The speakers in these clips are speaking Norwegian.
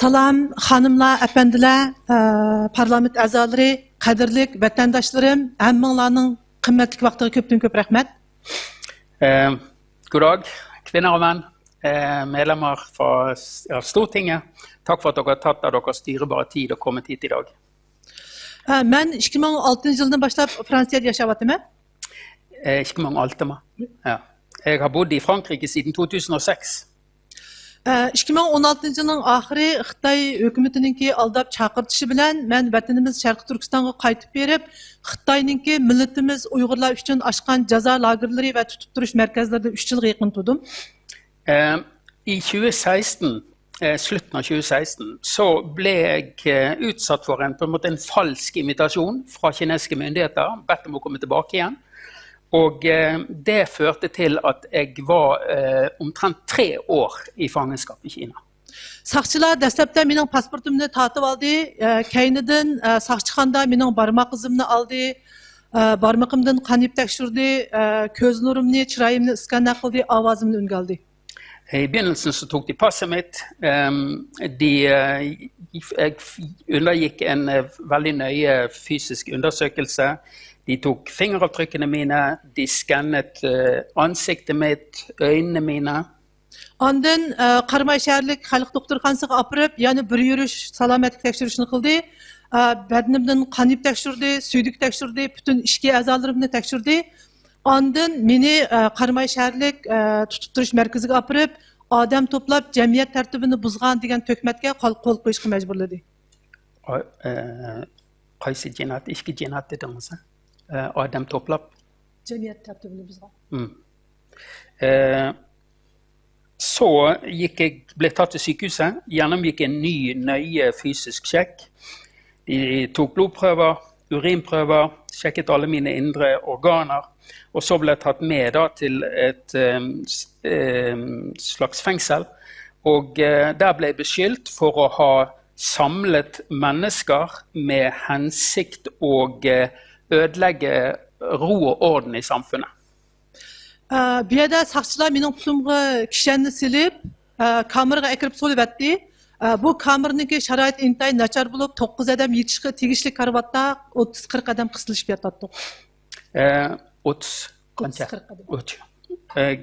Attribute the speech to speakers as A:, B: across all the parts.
A: Salam, hanımlar, efendiler, parlament azaları, qadirlik vatandaşlarım, hammanglarning qimmatli vaqtiga ko'pdan ko'p rahmat.
B: God dag, kvinner og menn, medlemmer av Stortinget. Takk for at dere har tatt av deres dyrebare tid og kommet hit i dag.
A: Men 2006 yıldan başlap Fransa'da yaşavatım.
B: 2006, ja. Jeg har bodd i Frankrike siden 2006.
A: 2016 yılının ahiri Xitay hükümetininki aldap çağırtışı bilen men vatanımız Şarkı Türkistan'a qaytıp berip Xitayninki milletimiz Uygurlar üçün açkan caza lagerleri ve tutup duruş merkezlerde 3 yıl yakın tuttum.
B: I 2016, slutten av 2016, så ble jeg utsatt for på en måte en falsk invitasjon fra kinesiske myndigheter, bedt om å komme tilbake igjen. Og det førte til at jeg var omtrent 3 år i fangenskap i Kina.
A: Saqchilar dastlabda mening pasportimni tatib oldi, keynidan saqchixonada mening barmoq izimni oldi, barmoqimdan qon tekshirdi, ko'z nurimni, chiroyimni iskanner qildi, ovozimni unga oldi.
B: I begynnelsen så tok de passet mitt. Jeg undergikk en veldig nøye fysisk undersøkelse. De tok fingeravtrykkene mine, de skannet ansiktet mitt, øynene mine.
A: Ondan Qarmay shaharlik xalq doktorxonasiga opirib, yana bir yurish salomatlik tekshirishni qildi. Badanimdan qon tekshirdi, suydik tekshirdi, butun ichki a'zolarimni tekshirdi. Ondan meni Qarmay shaharlik tutib turish markaziga opirib, odam to'plab jamiyat tartibini buzgan degan to'kmatga qo'l qo'yishga majburladi.
B: Qaysi jinoyat, ichki jinoyat dedingiz? Adam to'plab
A: jamiyat tartibini buzgan.
B: Så ble tatt til sykehuset, gjennomgikk en ny, nøye fysisk sjekk. De tok blodprøver, urinprøver, sjekket alle mine indre organer, og så ble jeg tatt med da, til et slags fengsel. Og der ble jeg beskyldt for å ha samlet mennesker med hensikt å ødelegge ro og orden i samfunnet.
A: Bu yerda saqchilar mening pulimga kishanni silib, kameraga akirib solib atdi. Bu kameranniki sharoit intayin nachar bo'lib, 9 odam yetishga tegishli karvatda 30-40 odam qisilishib yotadi.
B: 30-40 odam. Jeg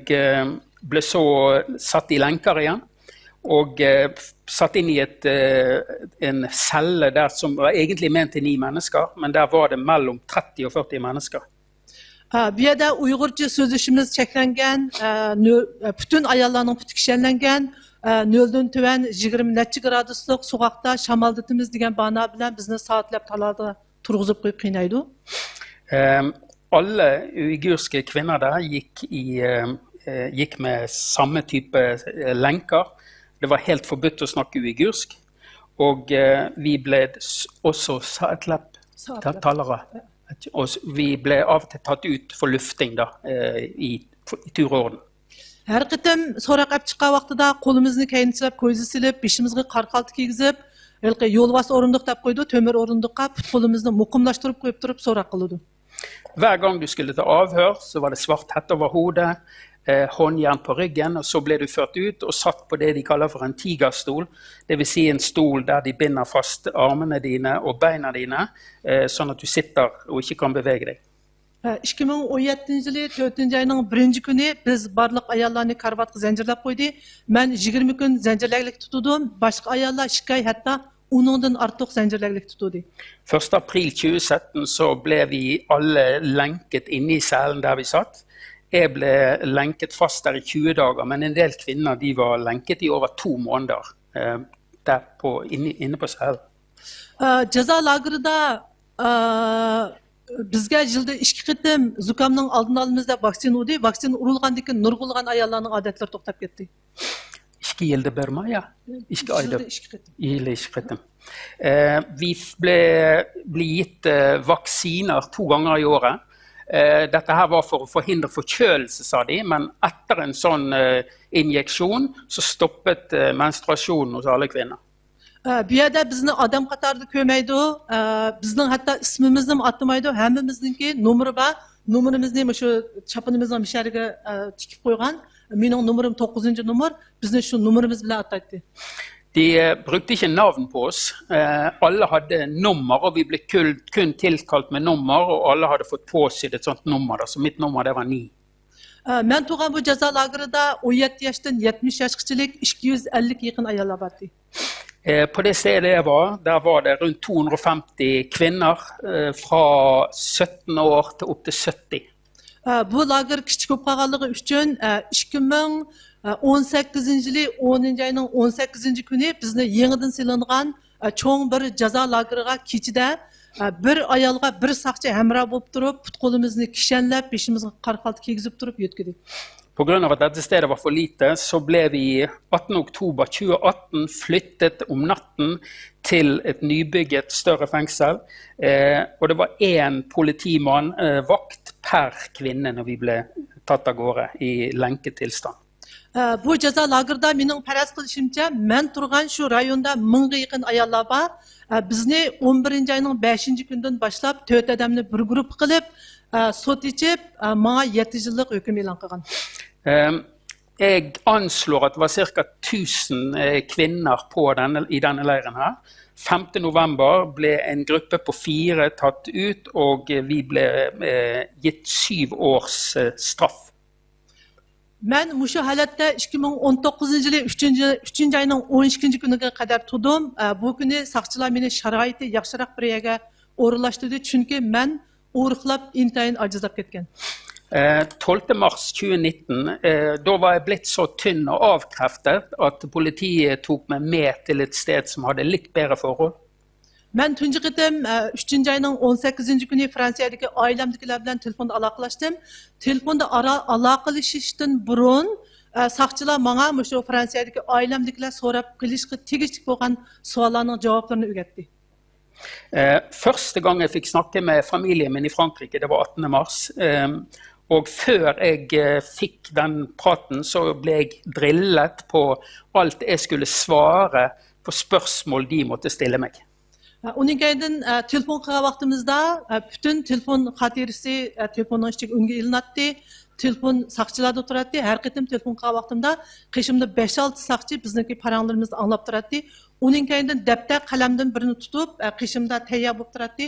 B: ble så satt i lenker igjen, og satt inn i en celle der som var egentlig ment til 9 mennesker, men der var det mellom 30 og 40 mennesker.
A: Bu yerda Uyg'urcha so'zlashimiz cheklangan, butun ayollarning puti kishanlangan, 0dan tuvan 20 necha graduslik sovuqda shamoldatimiz degan bano bilan bizni soatlab talarda turg'izib qo'yib qiynaydi.
B: Alle uigurske kvinner der gikk med samme type lenker. Det var helt forbudt å snakke uigursk, og vi ble også talere. Og vi ble av og til tatt ut for lufting da, i tur og orden.
A: Her qitim so'roq olib chiqqan vaqtida qo'limizni kayinchilab, ko'zni silib, beshimizga qarqalti kiygizib, yo'lbos o'rindiq deb qo'ydi, temir o'rindiqqa qo'limizni muqimlashtirib qo'yib turib so'roq qildi.
B: Hver gang du skulle ta avhør, så var det svart hette over hodet, håndjern på ryggen, og så ble du ført ut og satt på det de kaller for en tigerstol. Det vil si en stol der de binder fast armene dine og beina dine, sånn at du sitter og ikke kan bevege deg.
A: 2017 yılı 4. ayının 1. günü biz barlıq ayarlarını karvatga zincirlab qo'ydi. Men 20 gün zincirlaglik tutudum. Başka ayarlar 2 ay hatta 10'dan artıq zincirlaglik tutudi.
B: 1. april 2017 så ble vi alle lenket inne i cellen der vi satt. Jeg ble lenket fast der i 20 dager, men en del kvinner de var lenket i over 2 måneder der inne på cellen.
A: Ceza lagerida bizga yilda 2 qitim zukamning oldini olamiz deb vaksin urdi. Vaksin urilgandan keyin nurg'ulg'an ayollarning odatlari to'xtab ketdi.
B: 2 yilda bir ya? 2 ayda. 2 qitim. Vi ble gitt vaksiner 2 ganger i året. Dette her var for å forhindre forkjølelse, sa de, men etter en sånn injeksjon så stoppet menstruasjonen hos alle kvinner.
A: Bu yerda bizni odam qatorida ko'maydi, bizning hatto ismimizni ham atmaydi, hammamizningki nomeri bor. Numarimizni shu chapinimizning mishariga tikib qo'ygan. Mening nomerim 9-nomer, bizni shu nomerimiz bilan ataydi.
B: De brukte ikke navn på oss. Alle hadde nummer, og vi ble kun tilkalt med nummer, og alle hadde fått påsydd et sånt nummer. Så mitt nummer det var 9.
A: Men tuğan bu ceza lagerida 17 yaştan 70 yaşçılık 250 yakın ayarlar vardı.
B: På det stedet jeg var, der var det rundt 250 kvinner fra 17 år til opp til 70.
A: Bu lager küçük kopağalığı üçün 2018 yılı 10. ayının 18. günü bizni yeniden silingan çoğun bir ceza lageriga keçide bir ayalga bir sakçı hemra bolup durup put kolumuzni kişenlep beşimizge qarqalt kiygizip durup yötkedik.
B: På grunn av at dette stedet var for lite, så ble vi 18. oktober 2018 flyttet om natten til et nybygget større fengsel. Og det var en politimann vakt per kvinne når vi ble tatt av gårde i lenketilstand.
A: Bu ceza lagerda mening faraz qilishimcha, men turgan shu rayonda 1000ga yaqin ayollar bor. Bizni 11 ayning 5 kundan boshlab 4 odamni bir guruh qilib, sot ichib, menga 7 yillik hukm e'lon qilgan.
B: Jeg anslår at det var ca. 1000 kvinner i denne leiren her. 5. november ble en gruppe på 4 tatt ut, og vi ble gitt 7 års straff.
A: Men muşu halatta 2019 yılı 3. ayının 12. günüge kadar tudum. Bu günü saqçılar meni şaraiti yaxshiroq bir yerga o'rinlashtirdi, chunki men o'riqlab intayin ajizlab ketgan.
B: 12. mars 2019, da var jeg blitt så tynn og avkreftet at politiet tok meg med til et sted som hadde litt bedre forhold.
A: Men tunji qitim 3. ayının 18. günü Fransiyadagi ailemdagilar bilan telefonda aloqalashdim. Telefonda aloqalashishdan burun saqchilar menga mushu Fransiyadagi ailemdagilar so'rab qilishga tegishli bo'lgan savollarning javoblarini o'rgatdi.
B: Første gang jeg fikk snakke med familien min i Frankrike, det var 18. mars. Og før jeg fikk den praten, så ble jeg drillet på alt jeg skulle svare på spørsmål de måtte stille meg.
A: Onun keyin telefon qilgan vaqtimizda butun telefon xotirasi telefonning ichiga unga ilinatdi. Telefon saqchilarda turadi. Har qitim telefon qilgan vaqtimda qishimda 5-6 saqchi bizniki paranglarimizni anglab turadi. Onun keyin daftar qalamdan birini tutib, qishimda tayyor bo'lib turadi.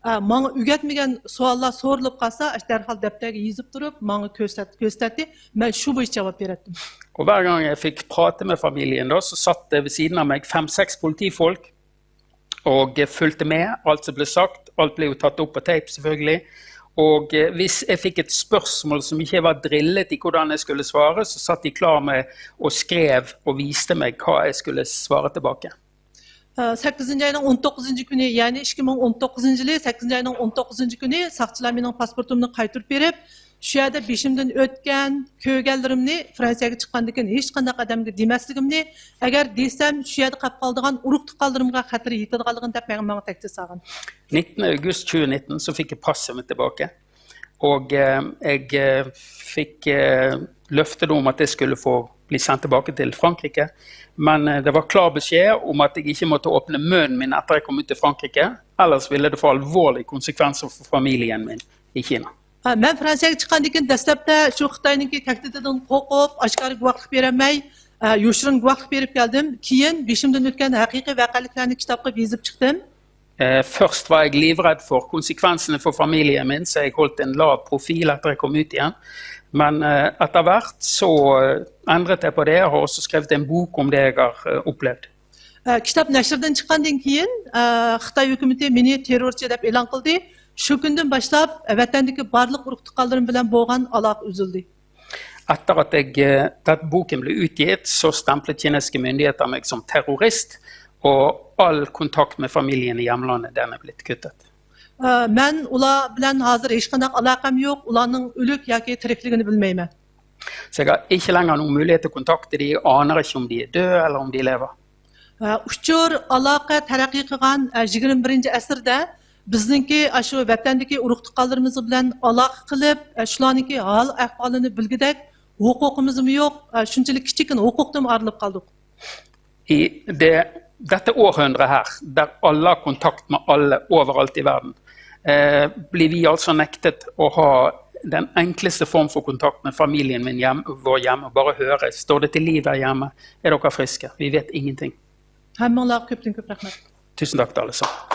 A: Menga o'rgatmagan savollar so'rilib qolsa, darhol daftarga yozib turib, menga ko'rsatdi. Men shu bo'yicha javob berdim.
B: Og hver gang jeg fikk prate med familien da, så satt det ved siden av meg 5-6 politifolk og fulgte med alt som ble sagt. Alt ble jo tatt opp på tape selvfølgelig. Og hvis jeg fikk et spørsmål som ikke var drillet i hvordan jeg skulle svare, så satt de klar med og skrev og viste meg hva jeg skulle svare tilbake.
A: 8. ayının 19. günü, yani 2019 yılı 8. ayının 19. günü saqchilar mening pasportumni qaytirib berib, shu yerda beshimdan o'tgan ko'rganlarimni Fransiyaga chiqqandan keyin hech qanday odamga demasligimni, agar desam shu yerda qolib qoladigan urug' tuqqanlarimga xatir yetadiganligini deb menga taklif qilgan.
B: 19. august 2019 så fikk jeg passet mitt tilbake. Og jeg fikk løftet om at jeg skulle få bli sendt tilbake til Frankrike. Men det var klar beskjed om at jeg ikke måtte åpne munnen min etter jeg kom ut til Frankrike. Ellers ville det få alvorlige konsekvenser for familien min i Kina.
A: Men Fransiyaga chiqqandan keyin dastlabda shu Xitoyniki taklididan qo'rqib, oshkora guvohlik berolmay, yoshirin guvohlik berib keldim. Keyin beshimdan o'tgan haqiqiy voqealiklarni kitobga yozib chiqdim.
B: Først var jeg livredd for konsekvensene for familien min, så jeg holdt en lav profil etter jeg kom ut igjen. Men etter hvert så endret jeg på det. Jeg har også skrevet en bok om det jeg har opplevd.
A: Kitap nashrdan chiqqandan keyin Xitoy hukumati meni terrorchi deb e'lon qildi. Shu kundan boshlab vatandagi barliq urug' tuqqanlarim bilan bo'lgan aloqa uzildi.
B: Etter at denne boken ble utgitt, så stemplet kinesiske myndigheter meg som terrorist, og all kontakt med familien i hjemlandet den er blitt kuttet.
A: Men ular bilan hozir hech qanday aloqam yo'q, ularning o'lik yoki tirikligini bilmayman.
B: Så jeg har ikke lenger noen mulighet til å kontakte de, aner ikke om de er døde eller om de lever.
A: Uchur aloqa taraqqiy qilgan 21. asrda bizningki shu vatandagi urug' tuqqanlarimiz bilan aloqa qilib, shularningki hol ahvolini bilgidak huquqimiz yo'q, shunchalik kichikina huquqdan ayrilib qoldik.
B: I dette århundret her, der alle har kontakt med alle overalt i verden, blir vi altså nektet å ha den enkleste form for kontakt med familien min vår hjemme, bare høre, står det til liv her hjemme, er dere friske? Vi vet ingenting.
A: Hammanglarga ko'pdan ko'p rahmat.
B: Tusen takk til alle sammen.